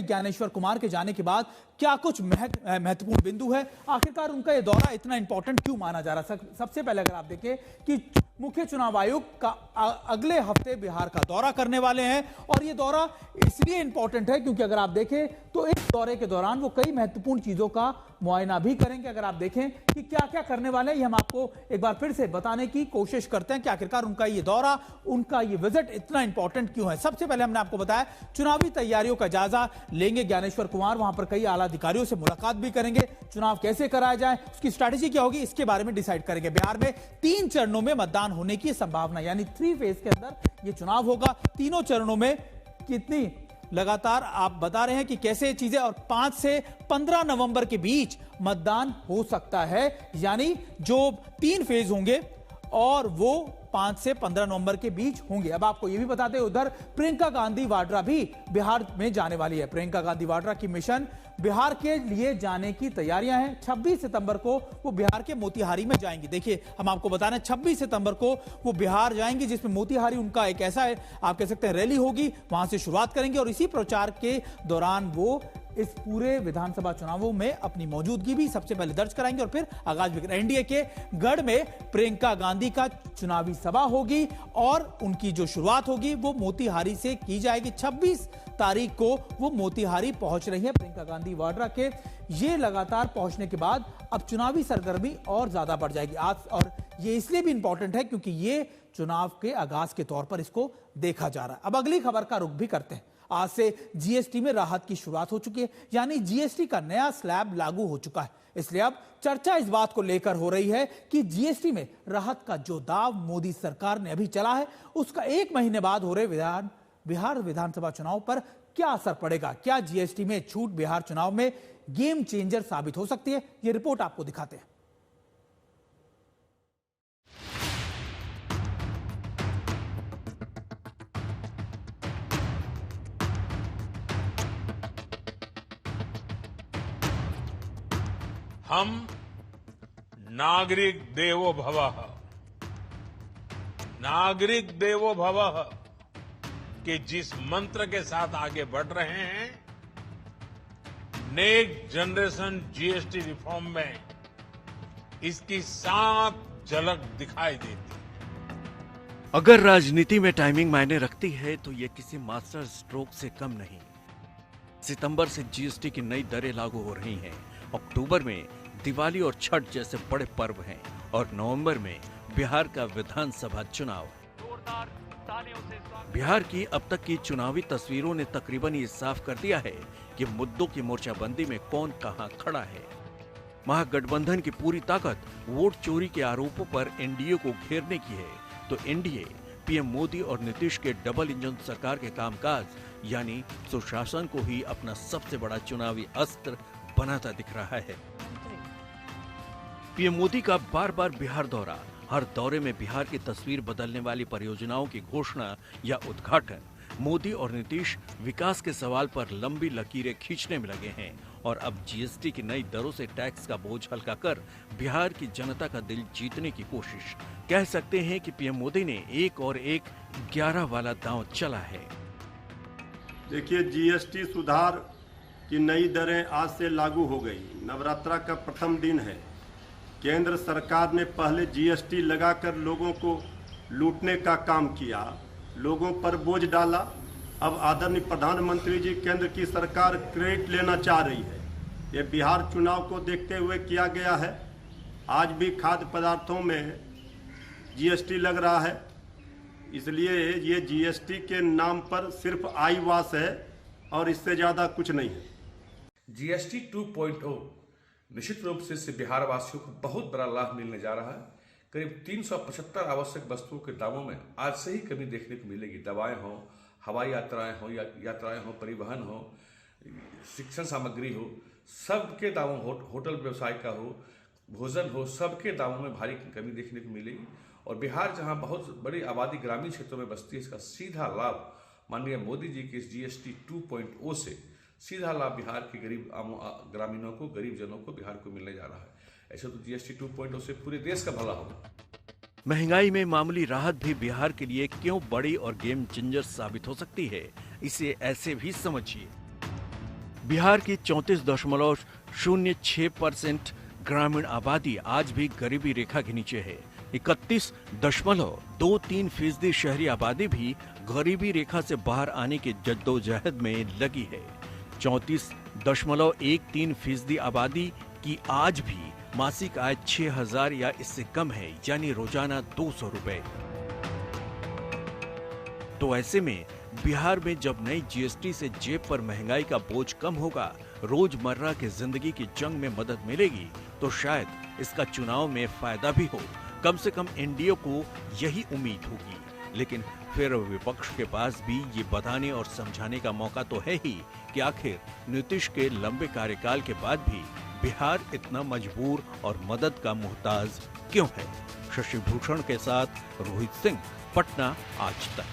ज्ञानेश्वर कुमार के जाने के बाद क्या कुछ महत्वपूर्ण बिंदु है, आखिरकार उनका यह दौरा इतना इंपॉर्टेंट क्यों माना जा रहा है? सबसे पहले अगर आप देखें कि मुख्य चुनाव आयुक्त का अगले हफ्ते बिहार का दौरा करने वाले हैं और यह दौरा इसलिए इंपॉर्टेंट है क्योंकि अगर आप देखें तो इस दौरे के दौरान वो कई महत्वपूर्ण चीजों का मुआयना भी करेंगे। अगर आप देखें कि क्या क्या करने वाले हैं, ये हम आपको एक बार फिर से बताने की कोशिश करते हैं कि आखिरकार उनका ये दौरा, उनका ये विजिट इतना इंपॉर्टेंट क्यों है। सबसे पहले हमने आपको बताया चुनावी तैयारियों का जायजा लेंगे ज्ञानेश्वर कुमार, वहां पर कई आला अधिकारियों से मुलाकात भी करेंगे, चुनाव कैसे कराया जाए, उसकी स्ट्रैटेजी क्या होगी, इसके बारे में डिसाइड करेंगे। बिहार में 3 चरणों में मतदान होने की संभावना, यानी 3 फेज के अंदर यह चुनाव होगा। तीनों चरणों में कितनी लगातार आप बता रहे हैं कि कैसे चीजें, और 5 से 15 नवंबर के बीच मतदान हो सकता है, यानी जो 3 फेज होंगे और वो 5 से 15 नवंबर के बीच होंगे। अब आपको यह भी बताते हैं उधर प्रियंका गांधी वाड्रा भी बिहार में जाने वाली है। प्रियंका गांधी वाड्रा की मिशन बिहार के लिए जाने की तैयारियां हैं। 26 सितंबर को वो बिहार के मोतिहारी में जाएंगी। देखिए हम आपको बता रहे हैं 26 सितंबर को वो बिहार जाएंगी, जिसमें मोतिहारी उनका एक ऐसा है, आप कह सकते हैं रैली होगी, वहां से शुरुआत करेंगे और इसी प्रचार के दौरान वो इस पूरे विधानसभा चुनावों में अपनी मौजूदगी भी सबसे पहले दर्ज कराएंगे और फिर आगाज भी करेंगे। एनडीए के गढ़ में प्रियंका गांधी का चुनावी सभा होगी और उनकी जो शुरुआत होगी वो मोतिहारी से की जाएगी। 26 तारीख को वो मोतिहारी पहुंच रही है प्रियंका गांधी वाड्रा के। ये लगातार पहुंचने के बाद अब चुनावी सरगर्मी और ज्यादा बढ़ जाएगी आज, और ये इसलिए भी इंपॉर्टेंट है क्योंकि ये चुनाव के आगाज के तौर पर इसको देखा जा रहा है। अब अगली खबर का रुख भी करते हैं। आज से जीएसटी में राहत की शुरुआत हो चुकी है, यानी जीएसटी का नया स्लैब लागू हो चुका है। इसलिए अब चर्चा इस बात को लेकर हो रही है कि जीएसटी में राहत का जो दाव मोदी सरकार ने अभी चला है, उसका 1 महीने बाद हो रहे बिहार विधानसभा चुनाव पर क्या असर पड़ेगा। क्या जीएसटी में छूट बिहार चुनाव में गेम चेंजर साबित हो सकती है? यह रिपोर्ट आपको दिखाते हैं। हम नागरिक देवो भवः, नागरिक देवो भवः के जिस मंत्र के साथ आगे बढ़ रहे हैं, नेक्स्ट जनरेशन जीएसटी रिफॉर्म में इसकी साफ झलक दिखाई देती। अगर राजनीति में टाइमिंग मायने रखती है तो ये किसी मास्टर स्ट्रोक से कम नहीं। सितंबर से जीएसटी की नई दरें लागू हो रही हैं। अक्टूबर में दिवाली और छठ जैसे बड़े पर्व हैं और नवंबर में बिहार का विधानसभा चुनाव। बिहार की अब तक की चुनावी तस्वीरों ने तकरीबन ये साफ कर दिया है कि मुद्दों की मोर्चाबंदी में कौन कहां खड़ा है। महागठबंधन की पूरी ताकत वोट चोरी के आरोपों पर एनडीए को घेरने की है, तो एनडीए पीएम मोदी और नीतीश के डबल इंजन सरकार के कामकाज यानी सुशासन को ही अपना सबसे बड़ा चुनावी अस्त्र बनाता दिख रहा है। पीएम मोदी का बार बार बिहार दौरा, हर दौरे में बिहार की तस्वीर बदलने वाली परियोजनाओं की घोषणा या उद्घाटन। मोदी और नीतीश विकास के सवाल पर लंबी लकीरें खींचने में लगे हैं और अब जीएसटी की नई दरों से टैक्स का बोझ हल्का कर बिहार की जनता का दिल जीतने की कोशिश। कह सकते हैं कि पीएम मोदी ने एक और एक 11 वाला दांव चला है। देखिए, जीएसटी सुधार की नई दरें आज से लागू हो गई। नवरात्रा का प्रथम दिन है। केंद्र सरकार ने पहले जीएसटी लगाकर लोगों को लूटने का काम किया, लोगों पर बोझ डाला। अब आदरणीय प्रधानमंत्री जी, केंद्र की सरकार क्रेडिट लेना चाह रही है। ये बिहार चुनाव को देखते हुए किया गया है। आज भी खाद्य पदार्थों में जीएसटी लग रहा है, इसलिए ये जीएसटी के नाम पर सिर्फ आई वास है और इससे ज़्यादा कुछ नहीं है। जीएसटी 2.0 निश्चित रूप से बिहार वासियों को बहुत बड़ा लाभ मिलने जा रहा है। करीब 375 आवश्यक वस्तुओं के दामों में आज से ही कमी देखने को मिलेगी। दवाएं हो, हवाई यात्राएं हो, यात्राएं हो, परिवहन हो, शिक्षण सामग्री हो, सबके दामों, होटल व्यवसाय का हो, भोजन हो, सबके दामों में भारी कमी देखने को मिलेगी। और बिहार जहां बहुत बड़ी आबादी ग्रामीण क्षेत्रों में बसती है, इसका सीधा लाभ माननीय मोदी जी के इस जीएसटी 2.0 से सीधा लाभ बिहार के गरीब ग्रामीणों को, गरीब जनों को, बिहार को मिलने जा रहा है। ऐसे तो जीएसटी 2.0 से पूरे देश का भला होगा। महंगाई में मामूली राहत भी बिहार के लिए क्यों बड़ी और गेम चेंजर साबित हो सकती है, इसे ऐसे भी समझिए। बिहार की 34.06% ग्रामीण आबादी आज भी गरीबी रेखा के नीचे है। 31.23% शहरी आबादी भी गरीबी रेखा से बाहर आने की जद्दोजहद में लगी है। 34.13% आबादी की आज भी मासिक आय 6,000 या इससे कम है, यानी रोजाना 200 रुपए। तो ऐसे में बिहार में जब नई जीएसटी से जेब पर महंगाई का बोझ कम होगा, रोजमर्रा की जिंदगी की जंग में मदद मिलेगी, तो शायद इसका चुनाव में फायदा भी हो। कम से कम एनडीए को यही उम्मीद होगी। लेकिन फिर विपक्ष के पास भी ये बताने और समझाने का मौका तो है ही कि आखिर नीतीश के लंबे कार्यकाल के बाद भी बिहार इतना मजबूर और मदद का मोहताज क्यों है। शशि भूषण के साथ रोहित सिंह, पटना, आज तक।